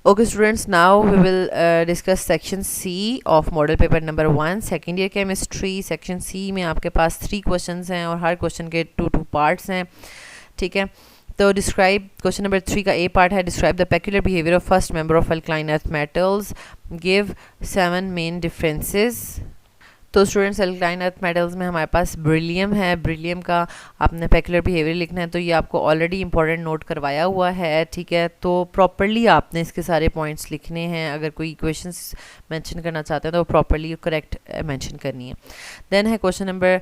Okay students, now we will discuss section C of model paper number 1 second year chemistry. section C में आपके पास 3 questions हैं और हर question के 2 parts हैं, ठीक है। तो डिस्क्राइब क्वेश्चन नंबर 3 का ए पार्ट है, describe the peculiar behaviour of first member of alkaline earth metals, give 7 main differences. तो स्टूडेंट्स अल्कलाइन अर्थ मेटल्स में हमारे पास ब्रिलियम है, ब्रिलियम का आपने पेक्यूलर बिहेवियर लिखना है, तो ये आपको ऑलरेडी इंपॉर्टेंट नोट करवाया हुआ है, ठीक है। तो प्रॉपरली आपने इसके सारे पॉइंट्स लिखने हैं, अगर कोई इक्वेशंस मेंशन करना चाहते हैं तो प्रॉपरली करेक्ट मेंशन करनी है। देन है क्वेश्चन नंबर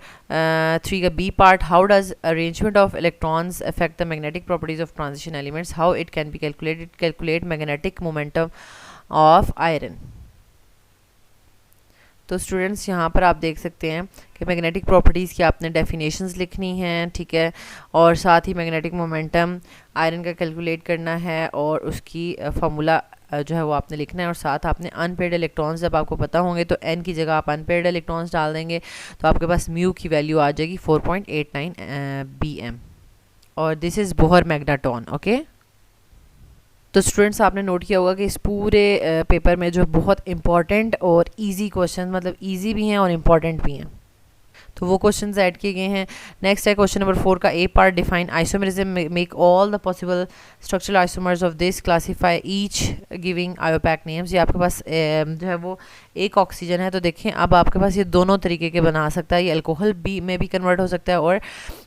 3 का B part, how does arrangement of electrons affect the magnetic properties of transition elements, how it can be calculated, calculate magnetic momentum of iron. तो students यहाँ पर आप देख सकते हैं कि मैग्नेटिक प्रॉपर्टीज़ की आपने डेफिनेशंस लिखनी हैं, ठीक है, और साथ ही मैग्नेटिक मोमेंटम आयरन का कैलकुलेट करना है और उसकी फार्मूला जो है वो आपने लिखना है, और साथ आपने अनपेयर्ड इलेक्ट्रॉन्स जब आपको पता होंगे तो n की जगह आप अनपेयर्ड इलेक्ट्रॉन्स डाल देंगे तो आपके पास म्यू की वैल्यू आ जाएगी 4.89 bm, और this is Bohr magneton, okay. तो स्टूडेंट्स आपने नोट किया होगा कि इस पूरे पेपर में जो बहुत इंपॉर्टेंट और इजी क्वेश्चन, मतलब इजी भी हैं और इम्पॉर्टेंट भी हैं, तो वो क्वेश्चंस ऐड किए गए हैं। नेक्स्ट है क्वेश्चन नंबर 4 का A part, define isomerism, make all the possible structural isomers of this, classify each giving IUPAC names. ये आपके पास जो है वो एक ऑक्सीजन है, तो देखें अब आपके पास ये दोनों तरीके के बना सकता है, ये अल्कोहल भी में भी कन्वर्ट हो सकता है और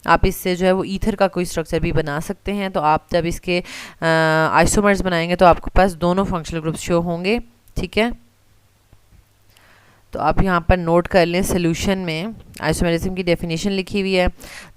आप इससे जो है वो ईथर का कोई स्ट्रक्चर भी बना सकते हैं। तो आप जब इसके आइसोमर्स बनाएंगे तो आपके पास दोनों फंक्शनल ग्रुप्स शो होंगे, ठीक है। तो आप यहाँ पर नोट कर लें, सोल्यूशन में आइसोमेरिज्म की डेफिनेशन लिखी हुई है।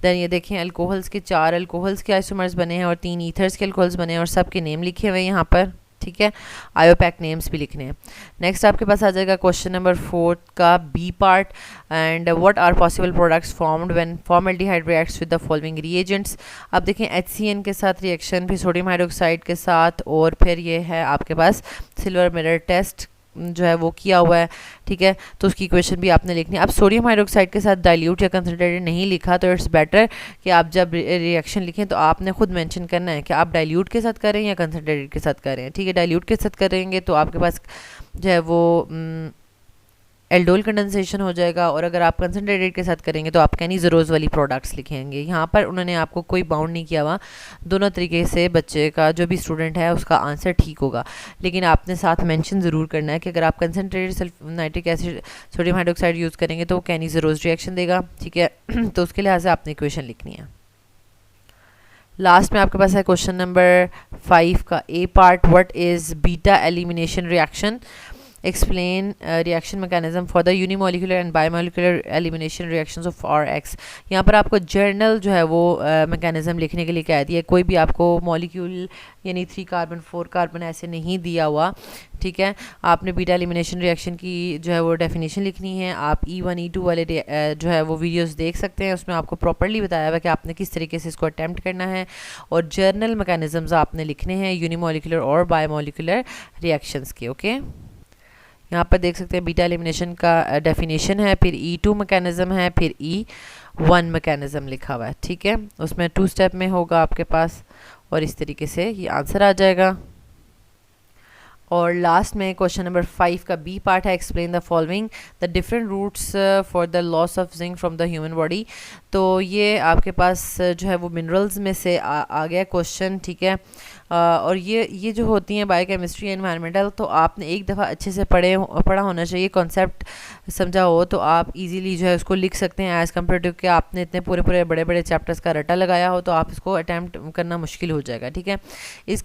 देन ये देखें अल्कोहल्स के 4 अल्कोहल्स के आइसोमर्स बने हैं और 3 ईथर्स के अल्कोहल्स बने हैं और सब के नेम लिखे हुए हैं यहाँ पर, ठीक है। आयोपैक नेम्स भी लिखने हैं। नेक्स्ट आपके पास आ जाएगा क्वेश्चन नंबर 4 का B part, and what are possible products formed when formaldehyde reacts with the following reagents. अब देखें HCN के साथ रिएक्शन, फिर सोडियम हाइड्रोक्साइड के साथ, और फिर ये है आपके पास सिल्वर मिरर टेस्ट जो है वो किया हुआ है, ठीक है। तो उसकी इक्वेशन भी आपने लिखनी है। अब सोडियम हाइड्रोक्साइड के साथ डाइल्यूट या कंसनट्रेटेड नहीं लिखा तो इट्स बेटर कि आप जब रिएक्शन लिखें तो आपने खुद मेंशन करना है कि आप डाइल्यूट के साथ करें या कंसनट्रेटेड के साथ करें, ठीक है। डाइल्यूट के साथ करेंगे तो आपके पास जो है वो एल्डोल कंडेंसेशन हो जाएगा, और अगर आप कंसनट्रेटेड के साथ करेंगे तो आप कैनिज़रोज वाली प्रोडक्ट्स लिखेंगे। यहाँ पर उन्होंने आपको कोई बाउंड नहीं किया हुआ, दोनों तरीके से बच्चे का जो भी स्टूडेंट है उसका आंसर ठीक होगा, लेकिन आपने साथ मेंशन ज़रूर करना है कि अगर आप concentrated nitric acid sodium hydroxide use करेंगे तो वो कैनिज़रोज रिएक्शन देगा, ठीक है। तो उसके लिहाज से आपने इक्वेशन लिखनी है। लास्ट में आपके पास है क्वेश्चन नंबर 5 का A part, what is beta elimination reaction, explain reaction mechanism for the unimolecular and bimolecular elimination reactions of RX। यहाँ पर आपको जर्नल जो है वो मैकेनिज्म लिखने के लिए कह दिया, कोई भी आपको मॉलिक्यूल यानी 3 कार्बन 4 कार्बन ऐसे नहीं दिया हुआ, ठीक है। आपने बीटा एलिमिनेशन रिएक्शन की जो है वो डेफिनेशन लिखनी है। आप E1 E2 वाले जो है वो वीडियोस देख सकते हैं, उसमें आपको प्रॉपर्ली बताया हुआ है कि आपने किस तरीके से इसको अटैम्प्ट करना है, और जर्नल मैकेनिज्म्स आपने लिखने हैं यूनिमोलिकुलर और बायोमोलिकुलर रिएक्शंस के, ओके। यहाँ पर देख सकते हैं बीटा एलिमिनेशन का डेफिनेशन है, फिर E2 मैकेनिज्म है, फिर E1 मैकेनिज्म लिखा हुआ है, ठीक है। उसमें 2 स्टेप में होगा आपके पास, और इस तरीके से ये आंसर आ जाएगा। और लास्ट में क्वेश्चन नंबर 5 का बी पार्ट है, explain the following the different routes for the loss of zinc from the human body. तो ये आपके पास जो है वो मिनरल्स में से आ गया क्वेश्चन, ठीक है। और ये जो होती हैं बायोकेमिस्ट्री एनवायरमेंटल, तो आपने एक दफ़ा अच्छे से पढ़ा होना चाहिए, कॉन्सेप्ट समझा हो तो आप इजीली जो है उसको लिख सकते हैं, एज़ कम्पेयर टू कि आपने इतने पूरे बड़े बड़े चैप्टर्स का रटा लगाया हो तो आप इसको अटैम्प्ट करना मुश्किल हो जाएगा, ठीक है। इस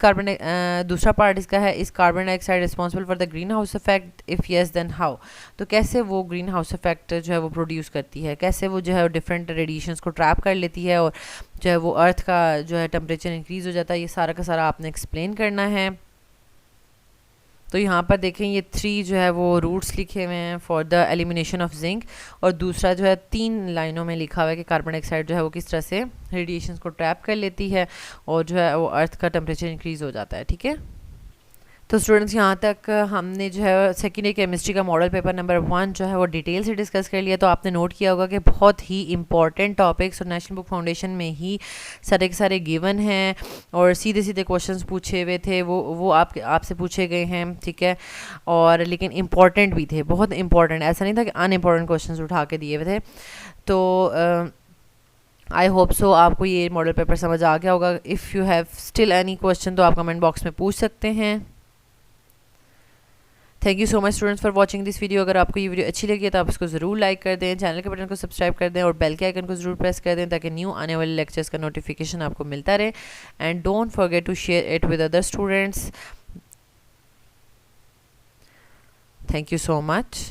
दूसरा पार्ट इसका है, is carbon dioxide responsible for the greenhouse effect, if yes then how. तो कैसे वो ग्रीन हाउस इफेक्ट जो है वो प्रोड्यूस करती है, कैसे वो जो है डिफरेंट रेडिएशंस को ट्रैप कर लेती है और जो है वो अर्थ का जो है टेम्परेचर इंक्रीज़ हो जाता है, ये सारा का सारा आपने एक्सप्लेन करना है। तो यहाँ पर देखें ये 3 जो है वो रूट्स लिखे हुए हैं for the elimination of zinc, और दूसरा जो है 3 लाइनों में लिखा हुआ है कि कार्बन डाइऑक्साइड जो है वो किस तरह से रेडिएशंस को ट्रैप कर लेती है और जो है वो अर्थ का टेम्परेचर इंक्रीज़ हो जाता है, ठीक है। तो स्टूडेंट्स यहाँ तक हमने जो है सेकेंड ईयर केमिस्ट्री का मॉडल पेपर नंबर 1 जो है वो डिटेल से डिस्कस कर लिया। तो आपने नोट किया होगा कि बहुत ही इंपॉर्टेंट टॉपिक्स और नेशनल बुक फाउंडेशन में ही सारे के सारे गिवन हैं और सीधे सीधे क्वेश्चंस पूछे हुए थे, वो आपसे पूछे गए हैं, ठीक है। और लेकिन इम्पॉर्टेंट भी थे, बहुत इंपॉर्टेंट, ऐसा नहीं था कि अनइम्पॉर्टेंट क्वेश्चन उठा के दिए हुए थे। तो आई होप सो आपको ये मॉडल पेपर समझ आ गया होगा। If you have still any question तो आप कमेंट बॉक्स में पूछ सकते हैं। Thank you so much students for watching this video. अगर आपको ये वीडियो अच्छी लगी है तो आप इसको ज़रूर लाइक कर दें, चैनल के बटन को सब्सक्राइब कर दें और बेल के आइकन को ज़रूर प्रेस कर दें ताकि न्यू आने वाले लेक्चर्स का नोटिफिकेशन आपको मिलता रहे। And don't forget to share it with other students. Thank you so much.